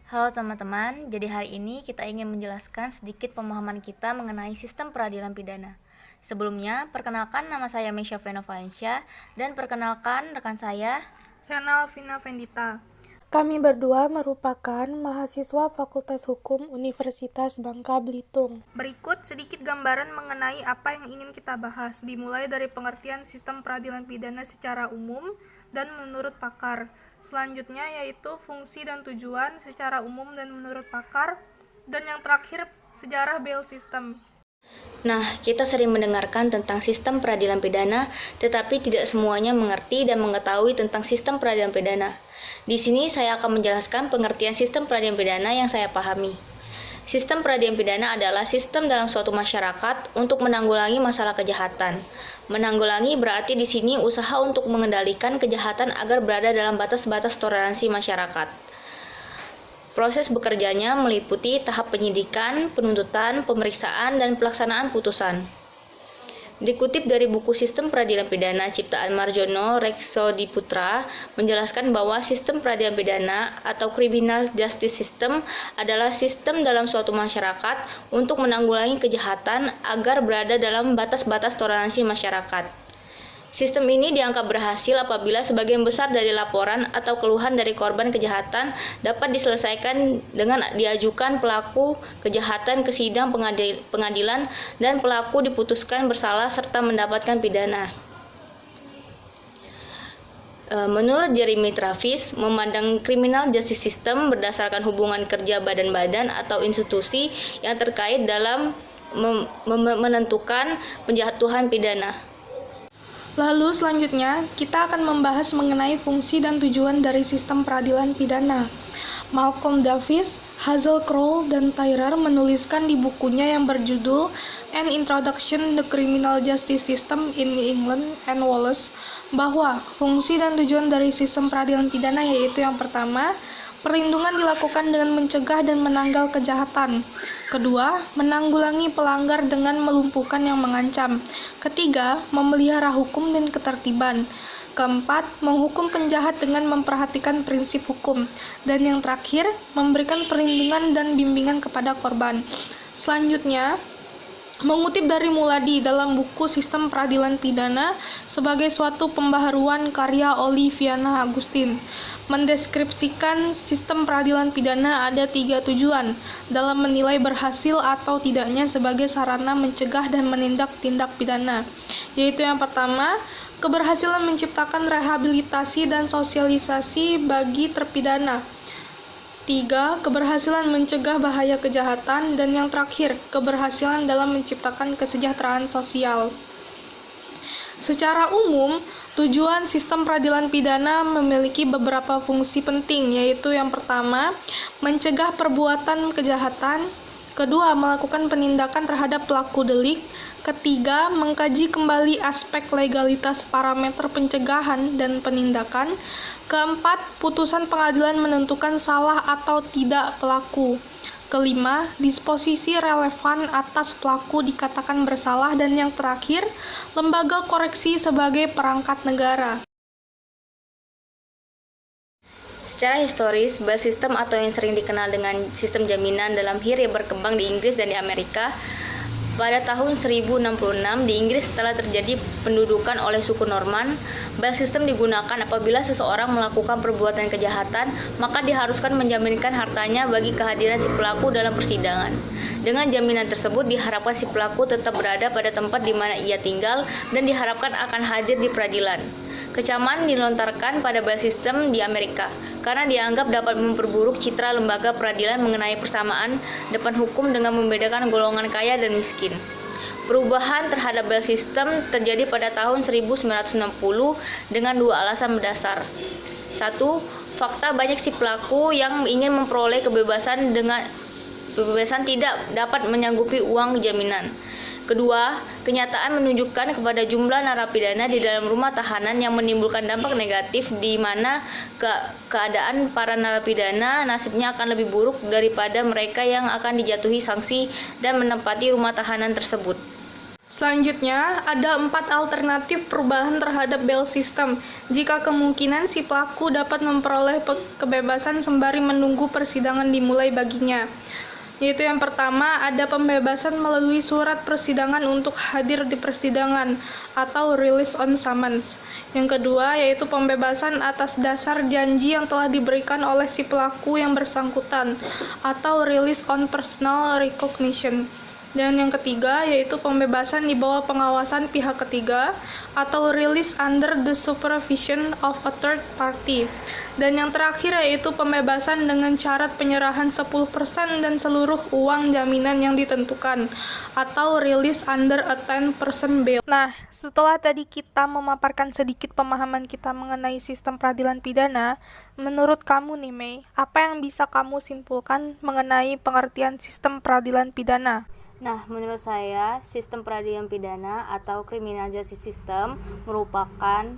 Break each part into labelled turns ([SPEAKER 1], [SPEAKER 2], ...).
[SPEAKER 1] Halo teman-teman, jadi hari ini kita ingin menjelaskan sedikit pemahaman kita mengenai sistem peradilan pidana. Sebelumnya, perkenalkan nama saya Mesya Vena Valencia dan perkenalkan rekan saya
[SPEAKER 2] Sena Alvina Vendita.
[SPEAKER 3] Kami berdua merupakan mahasiswa Fakultas Hukum Universitas Bangka Belitung.
[SPEAKER 2] Berikut sedikit gambaran mengenai apa yang ingin kita bahas, dimulai dari pengertian sistem peradilan pidana secara umum dan menurut pakar. Selanjutnya yaitu fungsi dan tujuan secara umum dan menurut pakar, dan yang terakhir sejarah bail system.
[SPEAKER 1] Nah, kita sering mendengarkan tentang sistem peradilan pidana, tetapi tidak semuanya mengerti dan mengetahui tentang sistem peradilan pidana. Di sini saya akan menjelaskan pengertian sistem peradilan pidana yang saya pahami. Sistem peradilan pidana adalah sistem dalam suatu masyarakat untuk menanggulangi masalah kejahatan. Menanggulangi berarti di sini usaha untuk mengendalikan kejahatan agar berada dalam batas-batas toleransi masyarakat. Proses bekerjanya meliputi tahap penyidikan, penuntutan, pemeriksaan, dan pelaksanaan putusan. Dikutip dari buku Sistem Peradilan Pidana ciptaan Marjono Reksodiputra menjelaskan bahwa sistem peradilan pidana atau criminal justice system adalah sistem dalam suatu masyarakat untuk menanggulangi kejahatan agar berada dalam batas-batas toleransi masyarakat. Sistem ini dianggap berhasil apabila sebagian besar dari laporan atau keluhan dari korban kejahatan dapat diselesaikan dengan diajukan pelaku kejahatan ke sidang pengadilan dan pelaku diputuskan bersalah serta mendapatkan pidana. Menurut Jeremy Travis, memandang criminal justice system berdasarkan hubungan kerja badan-badan atau institusi yang terkait dalam menentukan penjatuhan pidana.
[SPEAKER 3] Lalu selanjutnya, kita akan membahas mengenai fungsi dan tujuan dari sistem peradilan pidana. Malcolm Davis, Hazel Crowell, dan Tyrer menuliskan di bukunya yang berjudul An Introduction to the Criminal Justice System in England and Wales bahwa fungsi dan tujuan dari sistem peradilan pidana yaitu yang pertama, perlindungan dilakukan dengan mencegah dan menanggal kejahatan. Kedua, menanggulangi pelanggar dengan melumpuhkan yang mengancam. Ketiga, memelihara hukum dan ketertiban. Keempat, menghukum penjahat dengan memperhatikan prinsip hukum. Dan yang terakhir, memberikan perlindungan dan bimbingan kepada korban. Selanjutnya, mengutip dari Muladi dalam buku Sistem Peradilan Pidana sebagai suatu pembaharuan karya Oliviana Agustin, mendeskripsikan sistem peradilan pidana ada 3 tujuan dalam menilai berhasil atau tidaknya sebagai sarana mencegah dan menindak tindak pidana, yaitu yang pertama, keberhasilan menciptakan rehabilitasi dan sosialisasi bagi terpidana. 3. Keberhasilan mencegah bahaya kejahatan, dan yang terakhir, keberhasilan dalam menciptakan kesejahteraan sosial. Secara umum, tujuan sistem peradilan pidana memiliki beberapa fungsi penting, yaitu yang pertama, mencegah perbuatan kejahatan. Kedua, melakukan penindakan terhadap pelaku delik. Ketiga, mengkaji kembali aspek legalitas parameter pencegahan dan penindakan. Keempat, putusan pengadilan menentukan salah atau tidak pelaku. Kelima, disposisi relevan atas pelaku dikatakan bersalah. Dan yang terakhir, lembaga koreksi sebagai perangkat negara.
[SPEAKER 1] Secara historis, bail system atau yang sering dikenal dengan sistem jaminan dalam HIR yang berkembang di Inggris dan di Amerika. Pada tahun 1066 di Inggris setelah terjadi pendudukan oleh suku Norman, bail system digunakan apabila seseorang melakukan perbuatan kejahatan, maka diharuskan menjaminkan hartanya bagi kehadiran si pelaku dalam persidangan. Dengan jaminan tersebut diharapkan si pelaku tetap berada pada tempat di mana ia tinggal dan diharapkan akan hadir di peradilan. Kecaman dilontarkan pada bail system di Amerika karena dianggap dapat memperburuk citra lembaga peradilan mengenai persamaan depan hukum dengan membedakan golongan kaya dan miskin. Perubahan terhadap bail system terjadi pada tahun 1960 dengan 2 alasan mendasar. 1. Fakta banyak si pelaku yang ingin memperoleh kebebasan tidak dapat menyanggupi uang jaminan. Kedua, kenyataan menunjukkan kepada jumlah narapidana di dalam rumah tahanan yang menimbulkan dampak negatif di mana keadaan para narapidana nasibnya akan lebih buruk daripada mereka yang akan dijatuhi sanksi dan menempati rumah tahanan tersebut.
[SPEAKER 3] Selanjutnya, ada 4 alternatif perubahan terhadap bail system jika kemungkinan si pelaku dapat memperoleh kebebasan sembari menunggu persidangan dimulai baginya. Yaitu yang pertama, ada pembebasan melalui surat persidangan untuk hadir di persidangan atau release on summons. Yang kedua, yaitu pembebasan atas dasar janji yang telah diberikan oleh si pelaku yang bersangkutan atau release on personal recognition. Dan yang ketiga, yaitu pembebasan di bawah pengawasan pihak ketiga atau release under the supervision of a third party. Dan yang terakhir, yaitu pembebasan dengan syarat penyerahan 10% dan seluruh uang jaminan yang ditentukan atau release under a 10% bail.
[SPEAKER 2] Nah, setelah tadi kita memaparkan sedikit pemahaman kita mengenai sistem peradilan pidana, menurut kamu nih Mei, apa yang bisa kamu simpulkan mengenai pengertian sistem peradilan pidana?
[SPEAKER 1] Nah, menurut saya, sistem peradilan pidana atau criminal justice system merupakan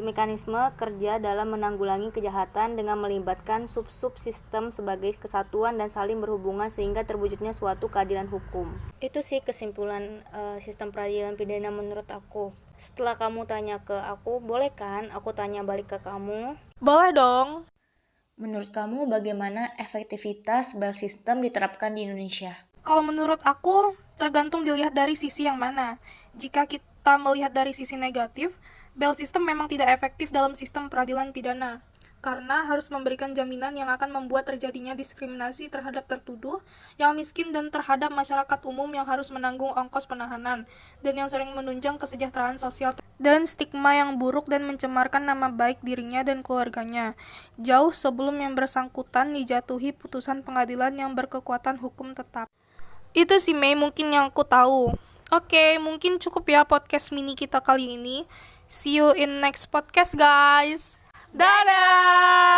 [SPEAKER 1] mekanisme kerja dalam menanggulangi kejahatan dengan melibatkan sub-sub sistem sebagai kesatuan dan saling berhubungan sehingga terwujudnya suatu keadilan hukum. Itu sih kesimpulan sistem peradilan pidana menurut aku. Setelah kamu tanya ke aku, boleh kan aku tanya balik ke kamu?
[SPEAKER 2] Boleh dong.
[SPEAKER 1] Menurut kamu bagaimana efektivitas bail system diterapkan di Indonesia?
[SPEAKER 2] Kalau menurut aku, tergantung dilihat dari sisi yang mana. Jika kita melihat dari sisi negatif, bail system memang tidak efektif dalam sistem peradilan pidana, karena harus memberikan jaminan yang akan membuat terjadinya diskriminasi terhadap tertuduh yang miskin dan terhadap masyarakat umum yang harus menanggung ongkos penahanan, dan yang sering menunjang kesejahteraan sosial dan stigma yang buruk dan mencemarkan nama baik dirinya dan keluarganya, jauh sebelum yang bersangkutan dijatuhi putusan pengadilan yang berkekuatan hukum tetap. Itu sih Mei mungkin yang aku tahu. Oke, mungkin cukup ya podcast mini kita kali ini. See you in next podcast guys. Dadah!